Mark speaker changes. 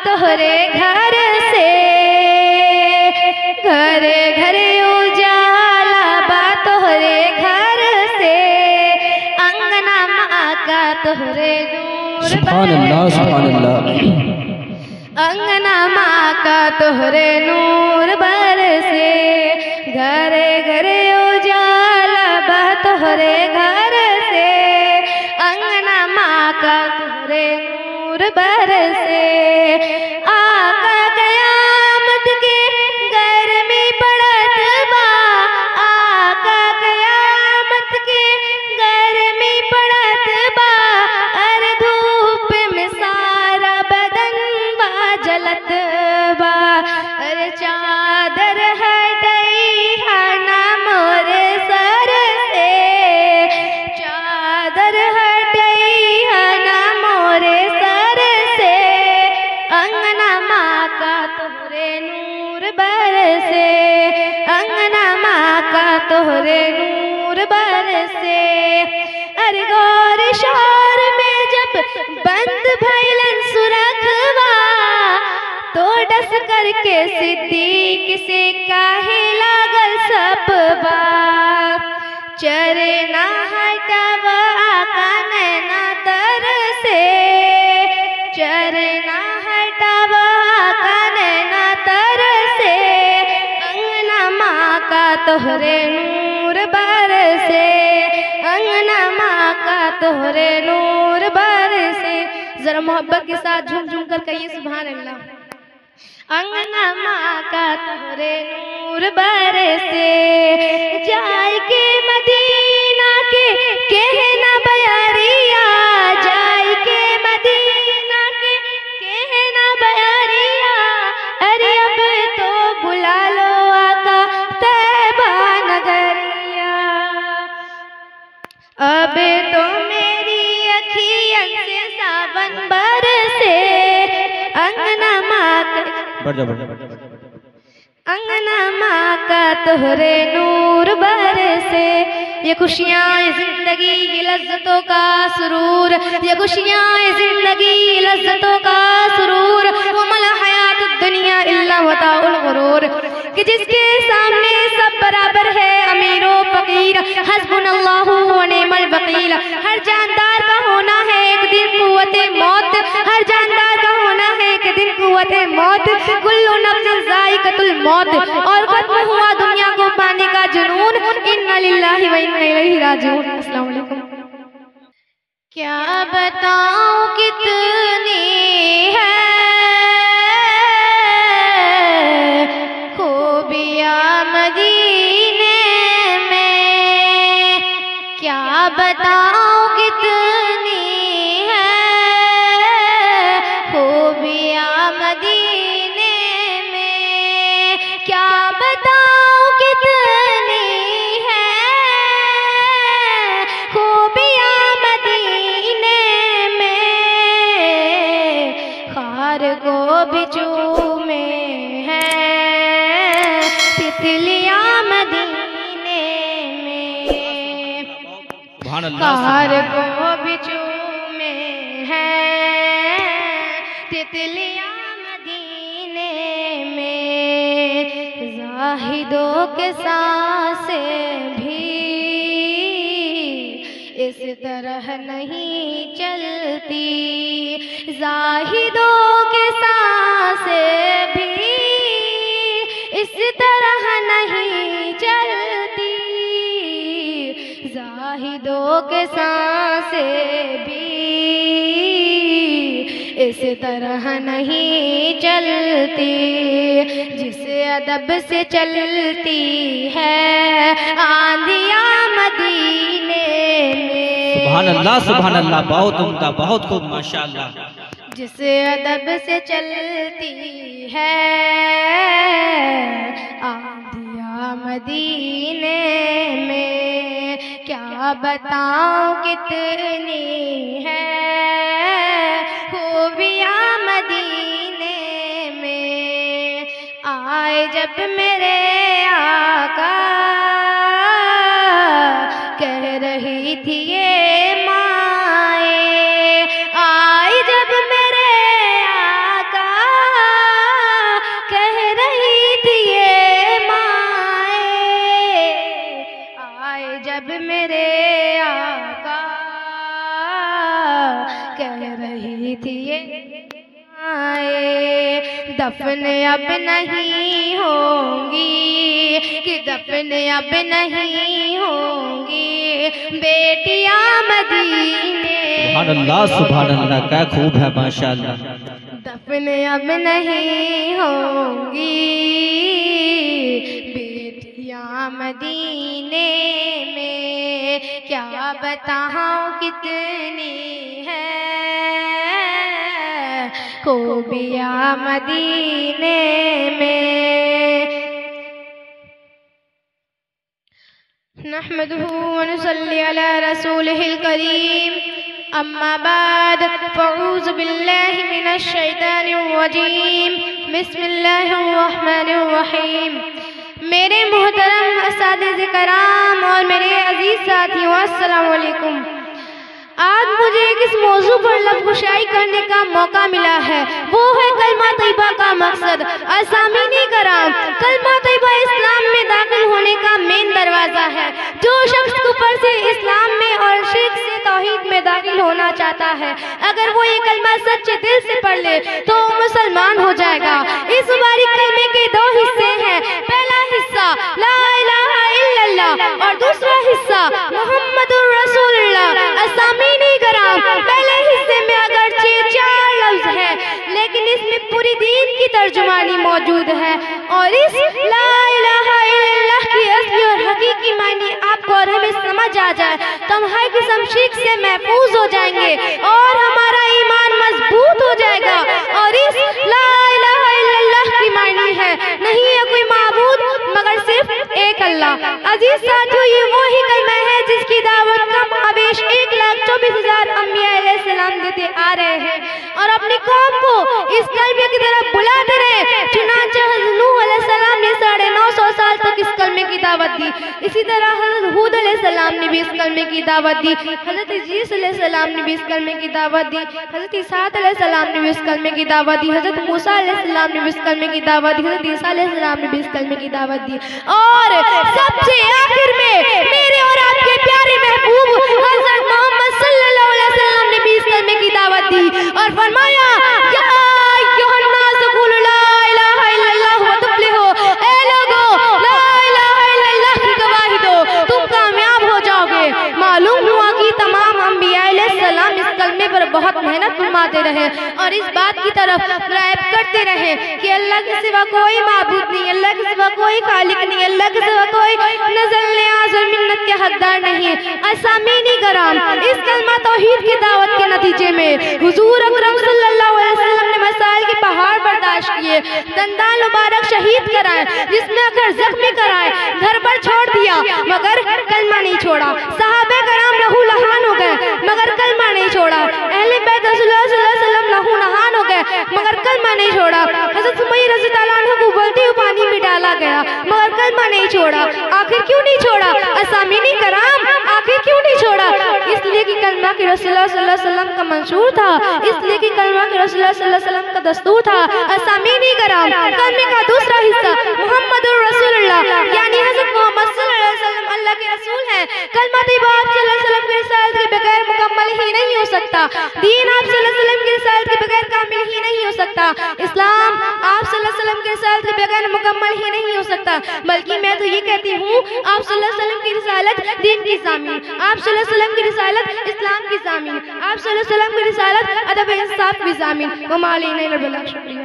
Speaker 1: तोहरे घर से, घरे घरे उजाला बा तोहरे घर से, अंगना माँ का तोहरे नूर
Speaker 2: सुभान अल्लाह सुभान अल्लाह।
Speaker 1: अंगना माँ का तोहरे नूर बरसे, घरे घरे उजाला बा तोहरे घर से, अंगना माँ का तोहरे नूर बरसे। आका कयामत के घर में पड़त बा, आका कयामत के घर में पड़त बा, अरे धूप में सारा बदन बा जलत बा, अरे चादर हटई है ना मोरे सर से, चादर हटई है ना मोरे सर से, अंगना माँ का तोहरे नूर बरसे, अंगना माँ का तोहरे नूर बरसे। अरे गौर शहर में जब बंद भइलन सुरखवा, तो डस करके सिद्दीक से काहे लागल सबवा, चरे ना हटब आका नैना तर से, चरे ना हटब आका नैना तर से, अंगना माँ का तोहरे नूर बरसे, अंगना माँ का तोहरे नूर बरसे। जरा मोहब्बत के साथ झूम झूम कर कहिए सुभान अल्लाह। अंगना माँ का तोहरे नूर बरसे, जाय के मदीना के कहना बयारिया, जाय के मदीना के कहना बयारिया, अरे अब तो बुला लो आका तैबा नगरिया, अब तो मेरी अखियन से सावन बरसे, अंगना माँ का अंगना माँ का तोहरे नूर बरसे। ये खुशियाँ जिंदगी की लज्जतों का सुरूर, ये खुशियाँ जिंदगी की लज्जतों का सुरूर, वो मला हयात दुनिया इल्ला मताउल गुरूर, कि जिसके सामने सब बराबर है अमीरो फकीर, हस्बुनल्लाहु व निअमल वकील। हर जानदार का होना है एक दिन कुव्वते मौत, हर जानदार का होना है एक दिन कुव्वते मौत, कुल्लु नफ्सिन ज़ाइक़तुल मौत, और खत्म हुआ दुनिया को पाने का जुनून, इन्ना लिल्लाहि व इन्ना इलैहि राजिऊन। अस्सलाम वालेकुम। क्या बताऊं कितनी है खूबियाँ मदीने में, क्या बताऊं कितनी है खूबियाँ मदीने में, क्या बताऊं कितनी है खूबियाँ मदीने में, खार को भी चूमे हैं तितलियाँ मदीने में, खार को भी चूमे हैं तितलियाँ मदीने में, जाहिदों के सांसें भी इस तरह नहीं चलती, जाहिदों के सांसें भी इस तरह नहीं चलती, जाहिदों के सांसें भी इस तरह नहीं चलती, जिस अदब से चलती है आंधियाँ मदीने में।
Speaker 2: सुभान अल्लाह, बहुत उम्दा, बहुत खूब, माशाअल्लाह।
Speaker 1: जिस अदब से चलती है आंधियाँ मदीने में, क्या बताऊं कितनी है खूबियाँ मदीने में। आए जब मेरे आका कह रही थी ये माए, आए जब मेरे आका दफन अब नहीं होंगी कि दफन अब नहीं होंगी बेटियां मदीने।
Speaker 2: सुभान अल्लाह, क्या खूब है माशाअल्लाह।
Speaker 1: दफन अब नहीं होंगी बेटियां मदीने में, क्या बताऊं कितनी है खूबियां मदीने में। नहमदुहु व नुसल्ली अला रसूलिहिल करीम, अम्मा बाद, फ़अऊज़ु बिल्लाहि मिनश शैतानिर रजीम, बिस्मिल्लाहिर रहमानिर रहीम। मेरे मोहतरम असातिज़े कराम और मेरे अजीज़ साथियों, अस्सलाम वालेकुम। आज मुझे किस मौजू पर लफ्ज़गुशाई करने का मौका मिला है, वो है कलमा तैयबा का मकसद। असामीनी कराम, कलमा तैयबा इस्लाम में दाखिल होने का मेन दरवाज़ा है। जो शख्स ऊपर से इस्लाम में और शिर्क से तौहीद में दाखिल होना चाहता है, अगर वो ये कलमा सच्चे दिल से पढ़ ले तो वो मुसलमान हो जाएगा। इस मुबारक कलमे के दो हिस्से हैं। पहला हिस्सा ला इलाहा इल्लल्लाह और दूसरा हिस्सा मुहम्मदुर रसूलुल्लाह। असामीनी कराम, पहले हिस्से में अगरचे 4 लफ्ज है, लेकिन इसमें पूरी दीन की तर्जुमानी मौजूद है। और इस ला इलाहा इल्लल्लाह की असली और हकीकी मायने आपको और हमें समझ आ जाए तो हम हर किस्म शिर्क से महफूज हो जाएंगे और हमारा ईमान मजबूत हो जाएगा। और इस ला इलाहा इल्लल्लाह की मायने है, नहीं है कोई माबूद मगर सिर्फ एक अल्लाह। अजीज साथियों, ये वही कलमा है जिसकी दावत कम आवेश 1,24,000 अंबिया अलैहिस्सलाम देते आ रहे हैं और अपनी कौम को इस कलमे की तरफ बुलाते रहे। चुनांचे हज़रत नूह अलैहिस्सलाम ने 950 साल तक इस कलमे की दावत दी। इसी तरह हज़रत हूद अलैहिस्सलाम ने भी इस कलमे की दावत दी। हज़रत इद्रीस अलैहिस्सलाम ने भी इस कलमे की दावत दी। हज़रत ईसा अलैहिस्सलाम ने भी इस कलमे की दावत दी। हज़रत मूसा अलैहिस्सलाम ने भी इस कलमे की दावत दी। हज़रत ईसा अलैहिस्सलाम ने भी इस कलमे की दावत दी। और सबसे आखिर में मेरे और आपके प्यारे महबूब हज़रत मोहम्मद सल्लल्लाहु अलैहि वसल्लम ने भी इस कलमे की दावत दी और फरमाया, या अय्युहन्नास क़ूलू ला इलाहा इल्लल्लाह व तुफ़्लिहू। ऐ लोगों, ला इलाहा इल्लल्लाह की गवाही दो, तुम कामयाब हो जाओगे। मालूम हुआ कि तमाम अंबिया अलैहिस्सलाम इस कलमे पर बहुत मेहनत फरमाते रहे और इस बात की तरफ रायब करते रहे कि अल्लाह के सिवा कोई माबूद नहीं, अल्लाह के सिवा कोई खालिक नहीं, अल्लाह के सिवा कोई नज़ल न्याज़ और मिन्नत के हकदार नहीं। असामीनी कराम, इस कलमा तौहीद की दावत के नतीजे में हुजूर अकरम सल्लल्लाहु अलैहि वसल्लम ने मसाइल के पहाड़ बर्दाश्त किए, दंदान मुबारक शहीद कराए, जिसमें अगर जख्मी कराए, घर पर छोड़ दिया मगर कलमा नहीं छोड़ा। सहाबे कराम लहू लहान हो गए मगर कलमा नहीं छोड़ा। अहले बैत रसूलुल्लाह सल्लल्लाहु अलैहि वसल्लम लहू नहान हो गए मगर कलमा नहीं छोड़ा। हज़रत सुमैया रज़ियल्लाहु अन्हा को उबलते हुए पानी में डाला गया मगर कलमा नहीं छोड़ा। आखिर क्यों नहीं छोड़ा? असामीनी कराम, आखिर क्यों नहीं छोड़ा? इसलिए कि कलमा के रसूलुल्लाह सल्लल्लाहु अलैहि वसल्लम का मंशूर था, इसलिए कि कलमा के रसूलुल्लाह सल्लल्लाहु अलैहि वसल्लम का दस्तूर था। असामीनी कराम, कलमे का दूसरा हिस्सा मुहम्मदुर रसूलुल्लाह, यानी हज़रत मोहम्मद सल्लल्लाहु अलैहि वसल्लम अल्लाह के रसूल हैं। कलमा तैयबा आप सल्लल्लाहु अलैहि वसल्लम की रिसालत के बगैर मुकम्मल ही नहीं हो सकता। दीन आप सल्लल्लाहु अलैहि वसल्लम की रिसालत के बगैर कामिल ही नहीं हो सकता। इस्लाम आप सल्लल्लाहु अलैहि वसल्लम की रिसालत के बगैर मुकम्मल ही नहीं हो सकता। बल्कि मैं तो ये कहती हूँ, आप सल्लल्लाहु अलैहि वसल्लम की रिसालत दीन की ज़ामीन, आप सल्लल्लाहु अलैहि वसल्लम की रिसालत इस्लाम की ज़ामीन, आप सल्लल्लाहु अलैहि वसल्लम की रिसालत अदब इंसाफ की ज़ामीन। व मा अलैना इल्ला अल बलाग। शुक्रिया।